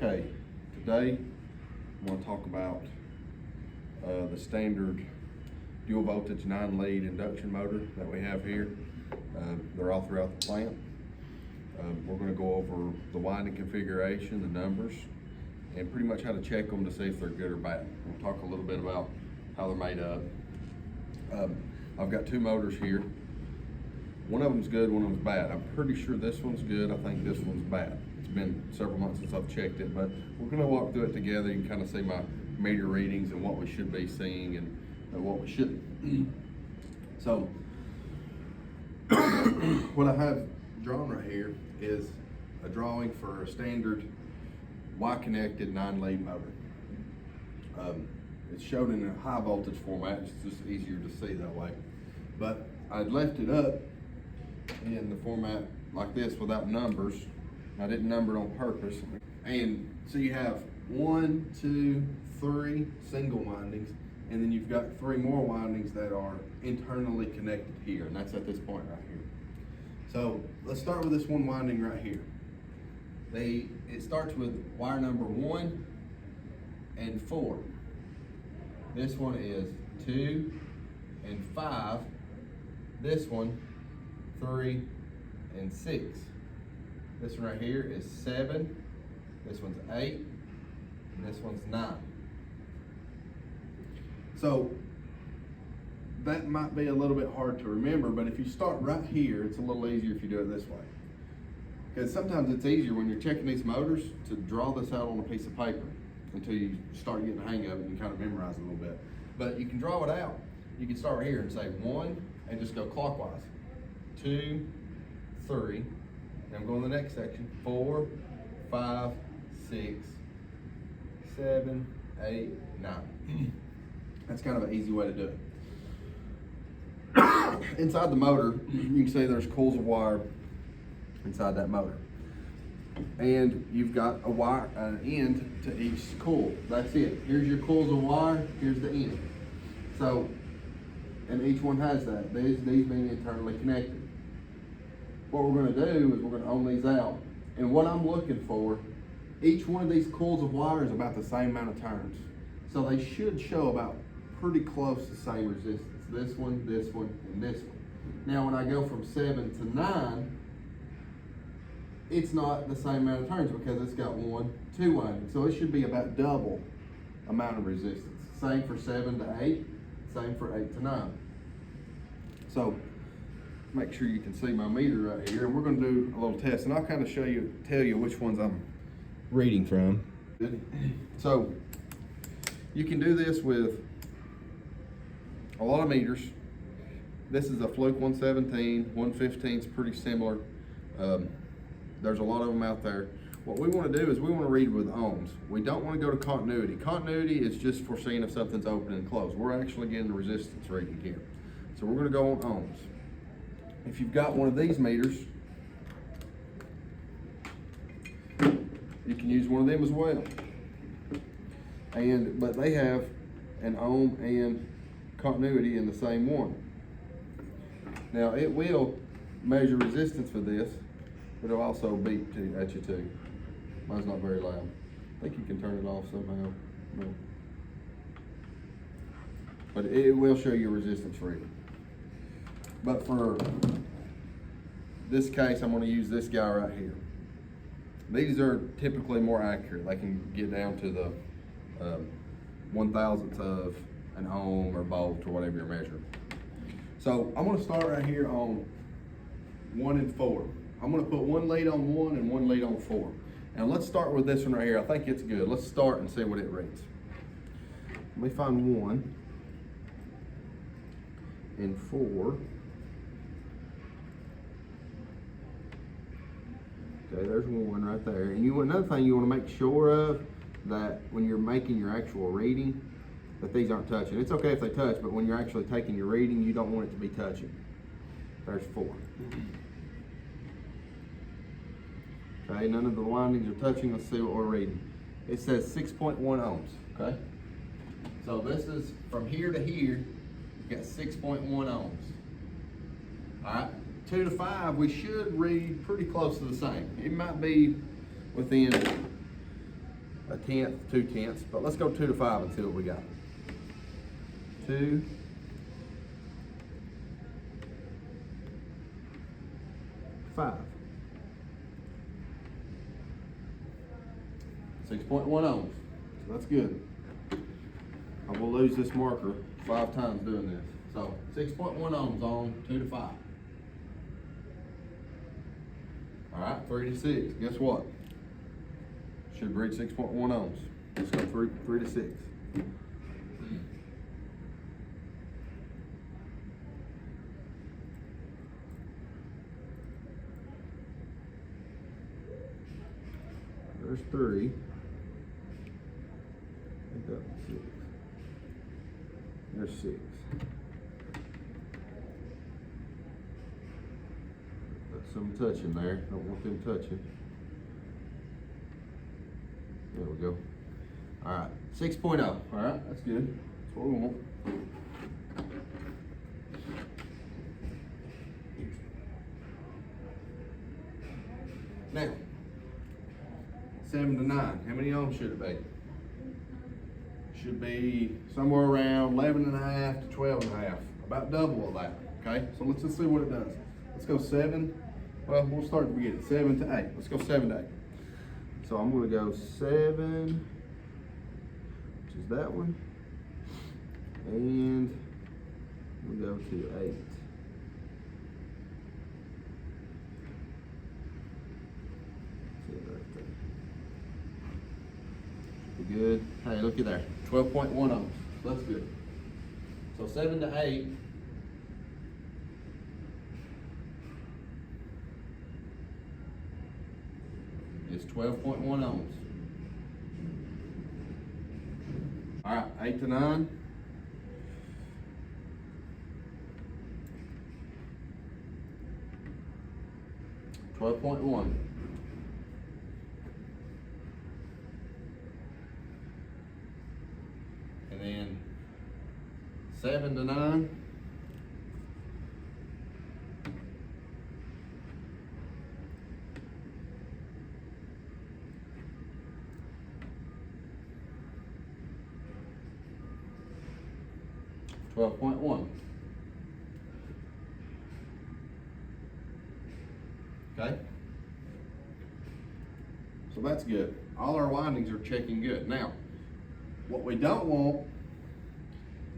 Okay, today I want to talk about the standard dual voltage 9-lead induction motor that we have here. They're all throughout the plant. We're going to go over the winding configuration, the numbers, and pretty much how to check them to see if they're good or bad. We'll talk a little bit about how they're made up. I've got two motors here. One of them's good, one of them's bad. I'm pretty sure this one's good. I think this one's bad. It's been several months since I've checked it, but we're going to walk through it together. You can kind of see my meter readings and what we should be seeing and what we shouldn't. So what I have drawn right here is a drawing for a standard Y-connected 9-lead motor. It's shown in a high voltage format. It's just easier to see that way. But I'd left it up in the format like this without numbers. I didn't number it on purpose. And so you have 1, 2, 3 single windings, and then you've got 3 more windings that are internally connected here, and that's at this point right here. So let's start with this one winding right here. It starts with wire number 1 and 4. This one is 2 and 5. This one, 3 and 6. This one right here is 7. This one's 8. And this one's 9. So that might be a little bit hard to remember, but if you start right here, it's a little easier if you do it this way. Because sometimes it's easier when you're checking these motors to draw this out on a piece of paper until you start getting the hang of it and kind of memorize it a little bit. But you can draw it out. You can start right here and say 1 and just go clockwise. 2, 3, and I'm going to the next section. 4, 5, 6, 7, 8, 9. That's kind of an easy way to do it. Inside the motor, you can see there's coils of wire inside that motor. And you've got a wire, an end to each coil. That's it. Here's your coils of wire, here's the end. So, and each one has that. These being internally connected. What we're going to do is we're going to own these out. And what I'm looking for, each one of these coils of wire is about the same amount of turns. So they should show about pretty close to the same resistance. This one, and this one. Now when I go from 7 to 9, it's not the same amount of turns because it's got 1, 2 windings. So it should be about double amount of resistance. Same for 7 to 8, same for 8 to 9. So make sure you can see my meter right here, and we're going to do a little test, and I'll kind of tell you which ones I'm reading from. So you can do this with a lot of meters. This is a Fluke 117, 115 is pretty similar. There's a lot of them out there. What we want to do is we want to read with ohms. We don't want to go to continuity. Continuity is just for seeing if something's open and closed. We're actually getting the resistance reading here. So we're going to go on ohms. If you've got one of these meters, you can use one of them as well. But they have an ohm and continuity in the same one. Now it will measure resistance for this, but it'll also beep at you too. Mine's not very loud. I think you can turn it off somehow. No. But it will show you resistance reading. But for this case, I'm going to use this guy right here. These are typically more accurate. They can get down to the 1,000th of an ohm or volt or whatever you're measuring. So I'm going to start right here on 1 and 4. I'm going to put 1 lead on 1 and 1 lead on 4. Now let's start with this one right here. I think it's good. Let's start and see what it reads. Let me find 1 and 4. Okay, there's 1 right there. And another thing you want to make sure of, that when you're making your actual reading, that these aren't touching. It's okay if they touch, but when you're actually taking your reading, you don't want it to be touching. There's 4. Okay, none of the windings are touching. Let's see what we're reading. It says 6.1 ohms, okay? So this is from here to here, you've got 6.1 ohms. All right, 2 to 5, we should read pretty close to the same. It might be within 1/10, 2/10, but let's go 2 to 5 and see what we got. 2, 5. 6.1 ohms, so that's good. I will lose this marker 5 times doing this. So 6.1 ohms on 2 to 5. All right, 3 to 6, guess what? Should read 6.1 ohms. Let's go 3 to 6. There's 3. Pick up 6. There's 6. Got some touching there. Don't want them touching. There we go. All right, 6.0. All right, that's good. That's what we want. Now, 7 to 9. How many ohms should it be? Should be somewhere around 11.5 to 12.5. About double of that. Okay, so let's just see what it does. Let's go 7. Well, we'll start at the beginning. 7 to 8. Let's go 7 to 8. So I'm going to go 7, which is that one, and we'll go to 8. See it right there. Should be good. Hey, look at there. 12.1 ohms. That's good. So 7 to 8. Is 12.1 ohms. All right, 8 to 9. $12.1. And then 7 to 9. $12.1. Okay. So that's good. All our windings are checking good. Now, what we don't want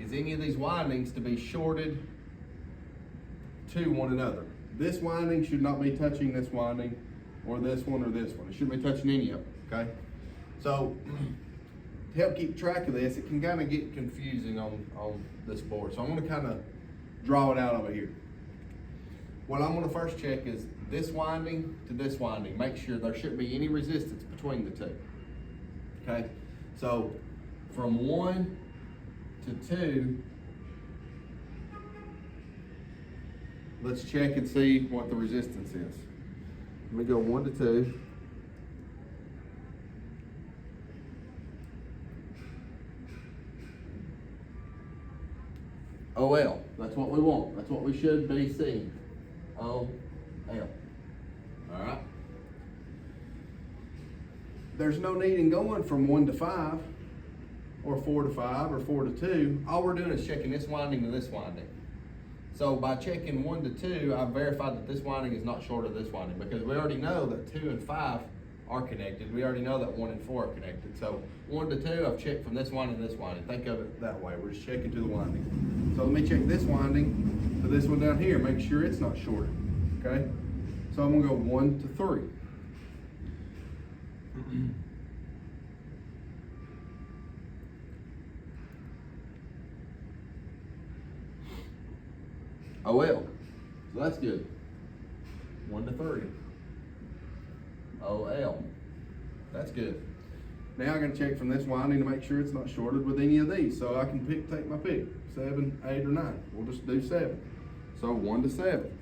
is any of these windings to be shorted to one another. This winding should not be touching this winding, or this one, or this one. It shouldn't be touching any of them, okay? So, to help keep track of this, it can kind of get confusing on this board. So I'm going to kind of draw it out over here. What I'm going to first check is this winding to this winding. Make sure there shouldn't be any resistance between the two. Okay? So from 1 to 2, let's check and see what the resistance is. Let me go 1 to 2. OL, that's what we want. That's what we should be seeing. OL. All right. There's no need in going from 1 to 5, or 4 to 5, or 4 to 2. All we're doing is checking this winding to this winding. So by checking 1 to 2, I've verified that this winding is not short of this winding, because we already know that 2 and 5 are connected. We already know that 1 and 4 are connected. So 1 to 2, I've checked from this winding to this winding. Think of it that way. We're just checking to the winding. So let me check this winding to this one down here. Make sure it's not shorted. Okay? So I'm gonna go 1 to 3. OL. So that's good. 1 to 3. OL. That's good. Now I'm going to check from this winding to make sure it's not shorted with any of these. So I can take my pick. 7, 8, or 9. We'll just do 7. So 1 to 7.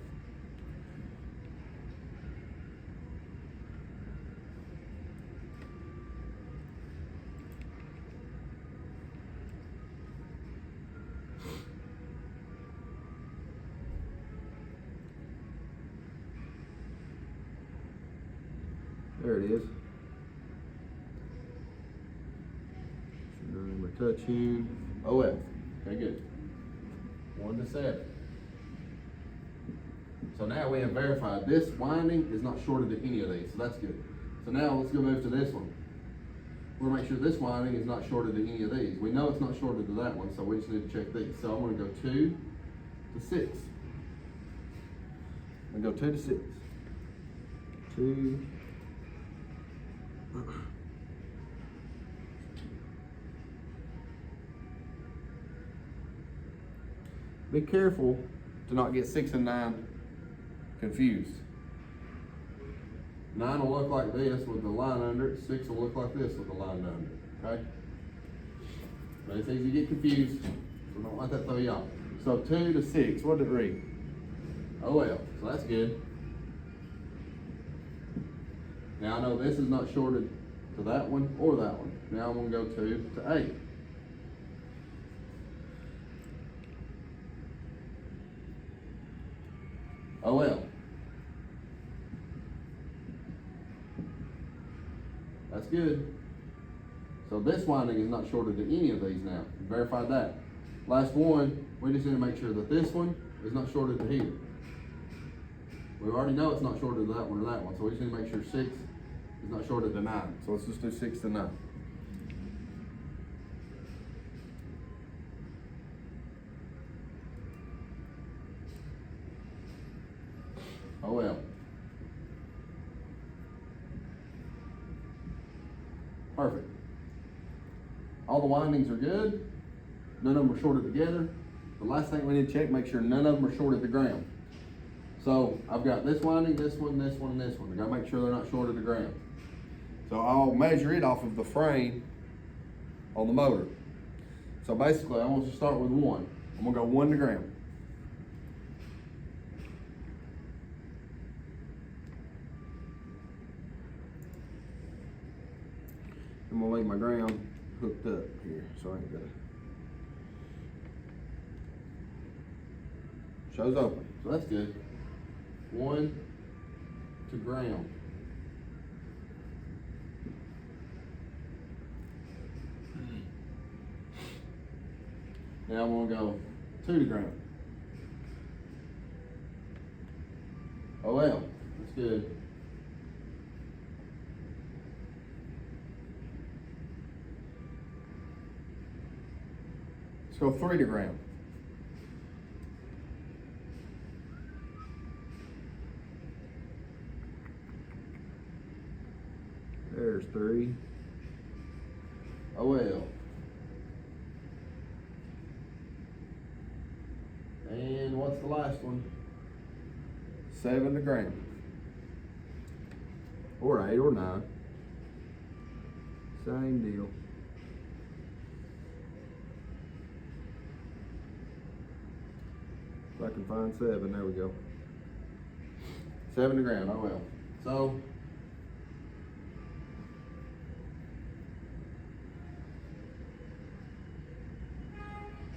There it is. touching OF. Okay, good. 1 to 7. So now we have verified this winding is not shorted to any of these, so that's good. So now let's go move to this one. We're gonna make sure this winding is not shorted to any of these. We know it's not shorted to that one, so we just need to check these. So I'm gonna go 2 to 6. I'm gonna go 2 to 6. 2. Be careful to not get 6 and 9 confused. 9 will look like this with the line under it. 6 will look like this with the line under it. Okay? But it's easy to get confused, so don't let that throw you off. So 2 to 6, what did it read? OL, so that's good. Now I know this is not shorted to that one or that one. Now I'm gonna go 2 to 8. OL. That's good. So this winding is not shorted to any of these now. Verified that. Last one, we just need to make sure that this one is not shorted to here. We already know it's not shorted to that one or that one, so we just need to make sure 6 is not shorted to 9. So let's just do 6 to 9. OL. Perfect. All the windings are good. None of them are shorted together. The last thing we need to check, make sure none of them are shorted to ground. So I've got this winding, this one, this one, and this one. I gotta make sure they're not shorted to ground. So I'll measure it off of the frame on the motor. So basically I want to start with 1. I'm gonna go 1 to ground. I'm gonna leave my ground hooked up here, so I ain't gotta. Shows open, so that's good. 1 to ground. Now I'm gonna go 2 to ground. Oh well, that's good. Let's go 3 to ground. There's 3. Oh well. And what's the last one? 7 to ground. Or 8 or 9. Same deal. If I can find 7, there we go. 7 to ground, oh well. So,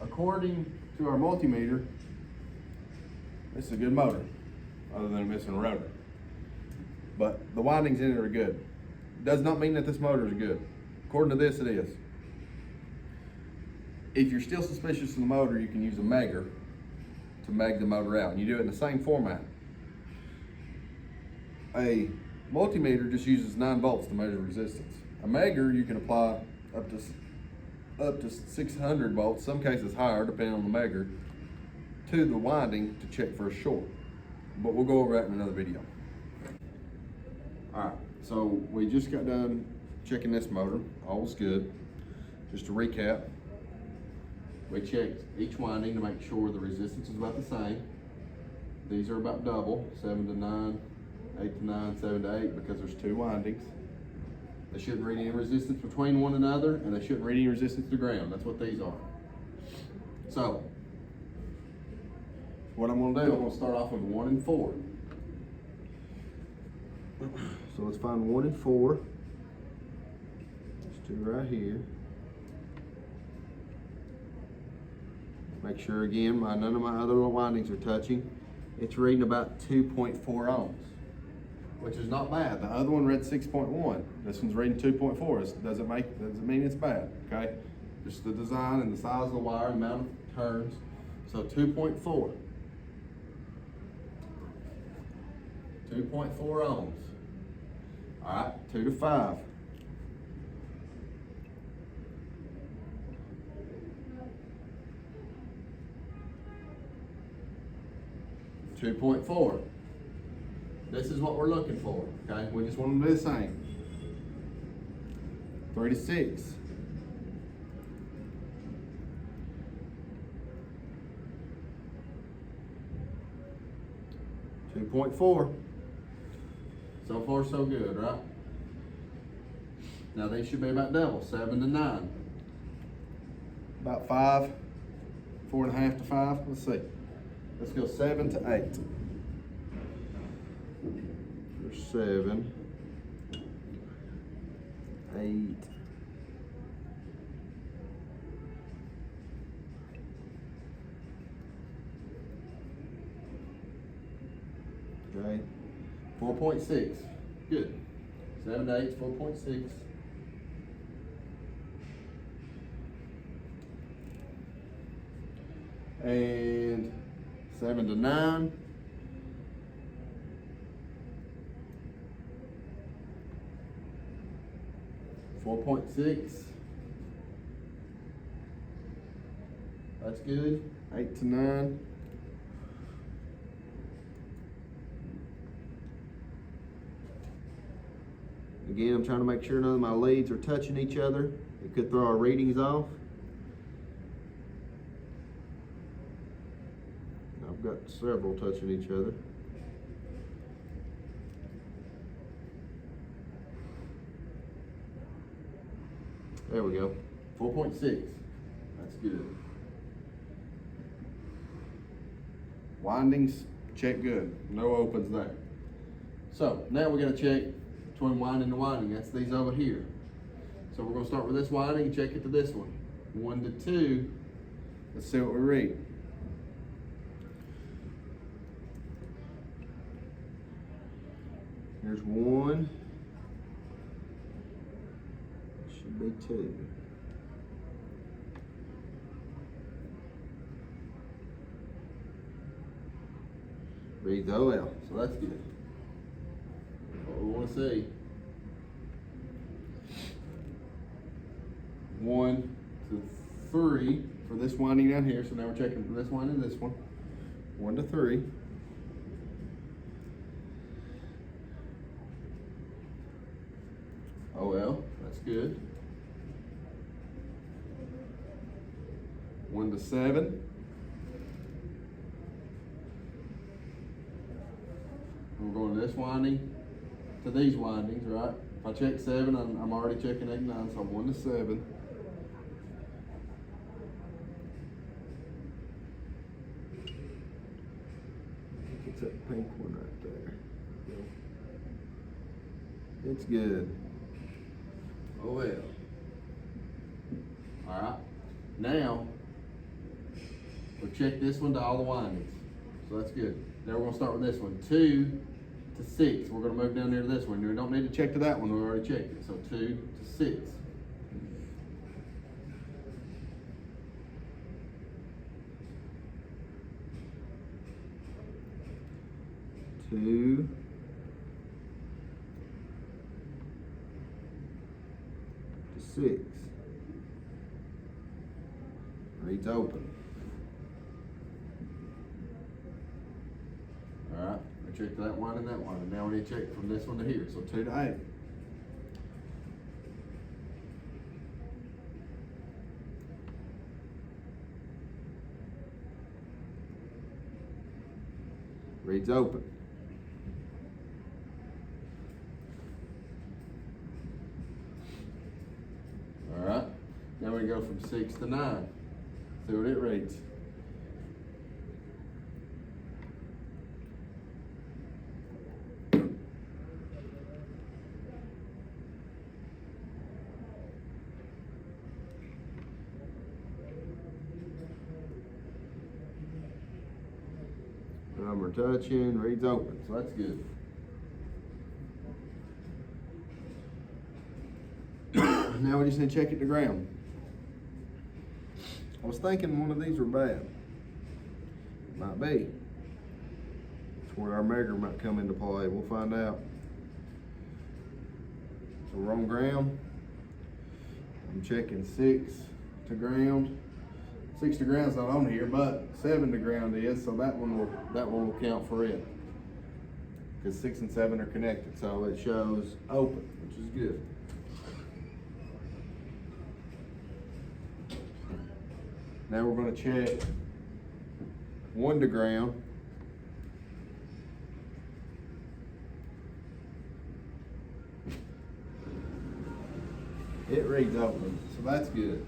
according to our multimeter, this is a good motor, other than missing a rotor. But the windings in it are good. Does not mean that this motor is good. According to this, it is. If you're still suspicious of the motor, you can use a megger to meg the motor out. And you do it in the same format. A multimeter just uses 9 volts to measure resistance. A megger, you can apply up to 600 volts, some cases higher, depending on the megger, to the winding to check for a short. But we'll go over that in another video. All right, so we just got done checking this motor. All was good. Just to recap, we checked each winding to make sure the resistance is about the same. These are about double, 7 to 9, 8 to 9, 7 to 8, because there's 2 windings. They shouldn't read any resistance between one another, and they shouldn't read any resistance to ground. That's what these are. So, what I'm gonna do, I'm gonna start off with 1 and 4. So let's find 1 and 4. There's 2 right here. Make sure again, none of my other windings are touching. It's reading about 2.4 ohms, which is not bad. The other one read 6.1. This one's reading 2.4. Doesn't mean it's bad, okay? just the design and the size of the wire, amount of turns. So 2.4. 2.4 ohms. All right, 2 to 5. .4. This is what we're looking for, okay? We just want them to be the same. 3 to 6. 2.4. So far, so good, right? Now these should be about double, 7 to 9. About 5, 4.5 to 5. Let's see. Let's go 7 to 8. There's 7, 8. Okay, 4.6. Good. 7 to 8, 4.6. And 7 to 9. 4.6. That's good. 8 to 9. Again, I'm trying to make sure none of my leads are touching each other. It could throw our readings off. I've got several touching each other. There we go. 4.6. That's good. Windings, check good. No opens there. So now we're going to check between winding and winding. That's these over here. So we're going to start with this winding and check it to this one. 1 to 2. Let's see what we read. Here's 1. Should be 2. Reads OL, so that's good. What we want to see. 1 to 3 for this winding down here. So now we're checking for this one and this one. 1 to 3. OL, that's good. 1 to 7. We're going to this winding to these windings, right? If I check 7, I'm already checking 8 and 9, so 1 to 7. It's that pink one right there. It's good. Oh well. All right. Now we'll check this one to all the windings, so that's good. Now we're going to start with this one. 2 to 6. We're going to move down there to this one. We don't need to check to that one. We already checked it. So 2 to 6. Two. To 6. Reads open. All right, we checked that one and that one, and now we need to check from this one to here. So 2 to 8. Reads open. All right, now we go from 6 to 9. See what it reads. We're touching, reads open, so that's good. Now we just need to check it to ground. I was thinking one of these were bad. Might be. That's where our measure might come into play. We'll find out. So we're on ground. I'm checking 6 to ground. 6 to ground's not on here, but 7 to ground is, so that one will count for it. Because 6 and 7 are connected, so it shows open, which is good. Now we're going to check 1 to ground. It reads open, so that's good.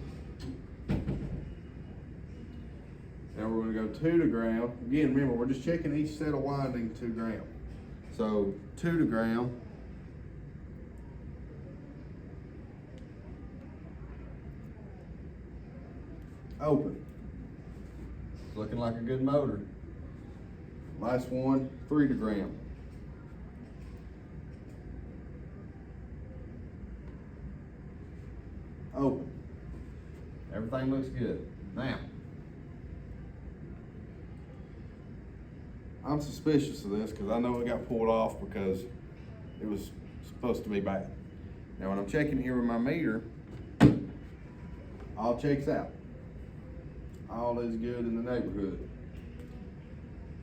Now we're going to go 2 to ground. Again, remember, we're just checking each set of winding to ground. So 2 to ground. Open. It's looking like a good motor. Last one, 3 to ground. Open. Everything looks good. Now, I'm suspicious of this because I know it got pulled off because it was supposed to be bad. Now when I'm checking here with my meter, all checks out. All is good in the neighborhood.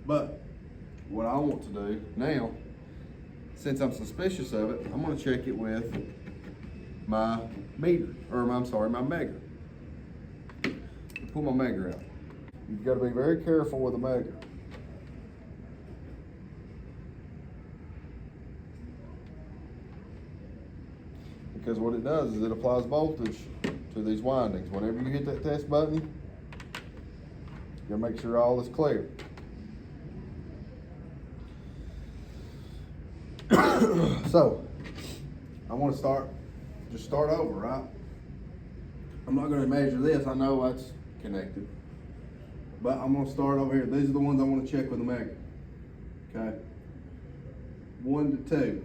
But what I want to do now, since I'm suspicious of it, I'm going to check it with my meter, or my megger. Pull my megger out. You've got to be very careful with a megger. Because what it does is it applies voltage to these windings. Whenever you hit that test button, you gotta make sure all is clear. So, I want to just start over, right? I'm not going to measure this. I know that's connected. But I'm going to start over here. These are the ones I want to check with the megger. Okay? 1 to 2.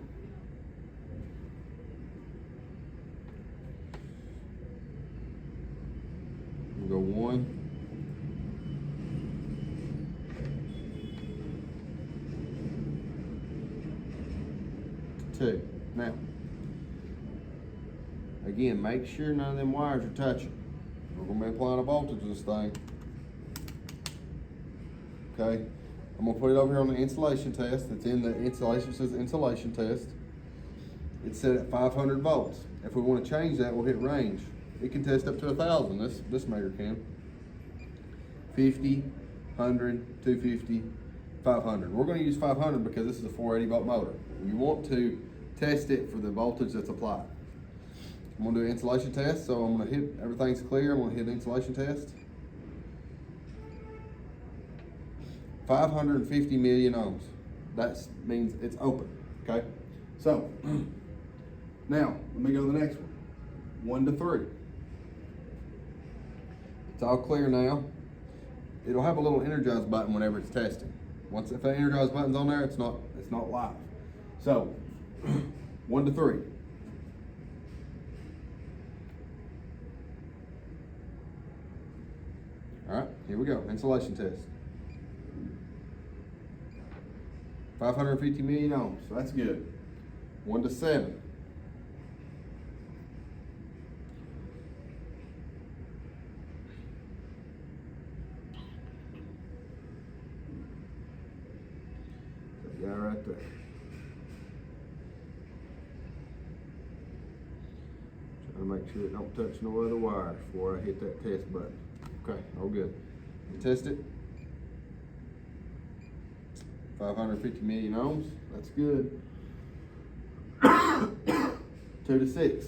We'll go 1. 2. Now, again, make sure none of them wires are touching. We're going to be applying a voltage to this thing. Okay, I'm going to put it over here on the insulation test. It's in the insulation, it says insulation test. It's set at 500 volts. If we want to change that, we'll hit range. It can test up to 1,000. This meter can. 50, 100, 250, 500. We're going to use 500 because this is a 480 volt motor. You want to test it for the voltage that's applied. I'm going to do an insulation test, so I'm going to hit, everything's clear, I'm going to hit the insulation test. 550 million ohms. That means it's open, okay? So, now, let me go to the next one. 1 to 3. It's all clear now. It'll have a little energize button whenever it's testing. Once if that energize button's on there, it's not live. So, 1 to 3. All right, here we go. Insulation test. 550 million ohms. So that's good. 1 to 7. That guy right there. Trying to make sure it don't touch no other wires before I hit that test button. Okay, all good. Test it. 550 million ohms. That's good. 2 to 6.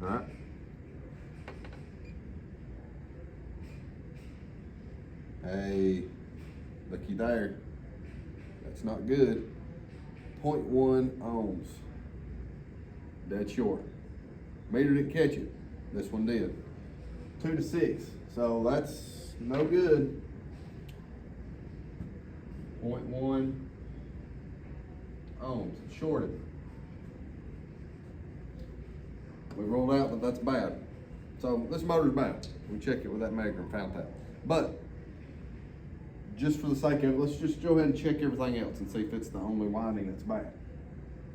All right. Hey, looky there. That's not good. 0.1 ohms. dead short. Meter didn't catch it, this one did. 2 to 6, so that's no good. 0.1 ohms, shorted. We rolled out that that's bad. So this motor's bad. We checked it with that measure and found that. But just for the sake of it, let's just go ahead and check everything else and see if it's the only winding that's bad.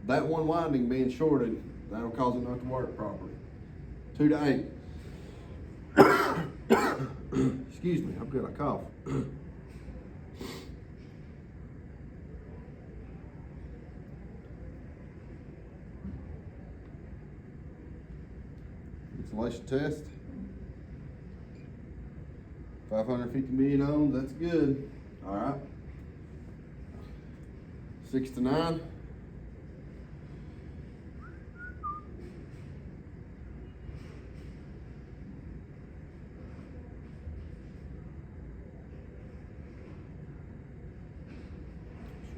That one winding being shorted, that'll cause it not to work properly. 2 to 8. Excuse me, I've got a cough. Insulation test. 550 million ohms, that's good. All right. 6 to 9.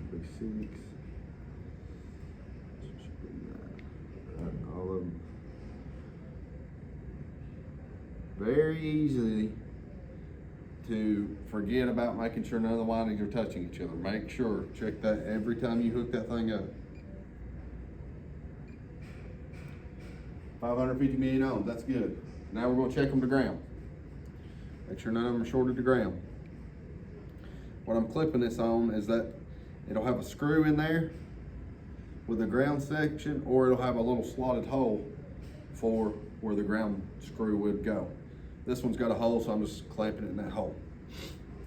Should be 6. Should be 9. All of them. Very easy to forget about making sure none of the windings are touching each other. Make sure, check that every time you hook that thing up. 550 million ohms, that's good. Now we're gonna check them to ground. Make sure none of them are shorted to ground. What I'm clipping this on is that it'll have a screw in there with a ground section, or it'll have a little slotted hole for where the ground screw would go. This one's got a hole, so I'm just clamping it in that hole.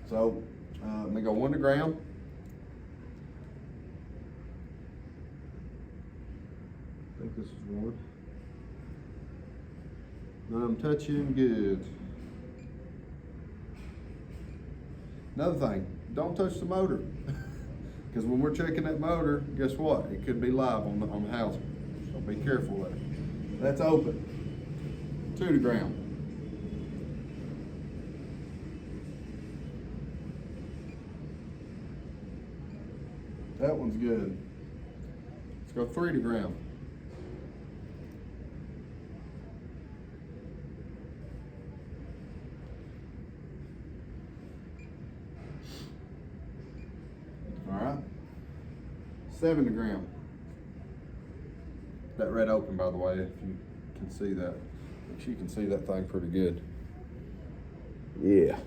So I'm gonna go 1 to ground. I think this is 1. None of them touching, good. Another thing, don't touch the motor. Because when we're checking that motor, guess what? It could be live on the housing. So be careful there. That's open. 2 to ground. That one's good. Let's go 3 to ground. All right. 7 to ground. That red open, by the way, if you can see that. Make sure you can see that thing pretty good. Yeah.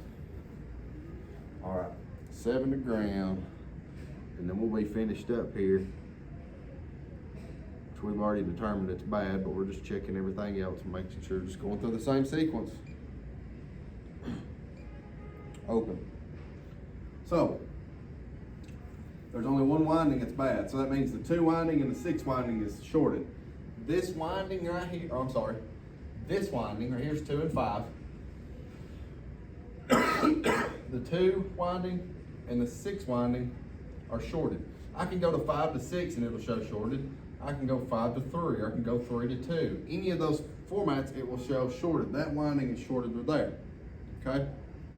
All right. 7 to ground. And then we'll be finished up here, which we've already determined it's bad, but we're just checking everything else and making sure just going through the same sequence. Open. So, there's only one winding that's bad, so that means the 2 winding and the 6 winding is shorted. This winding right here, oh, I'm sorry, this winding right here's 2 and 5. The 2 winding and the 6 winding are shorted. I can go to 5 to 6 and it'll show shorted. I can go 5 to 3, or I can go 3 to 2. Any of those formats, it will show shorted. That winding is shorted right there, okay?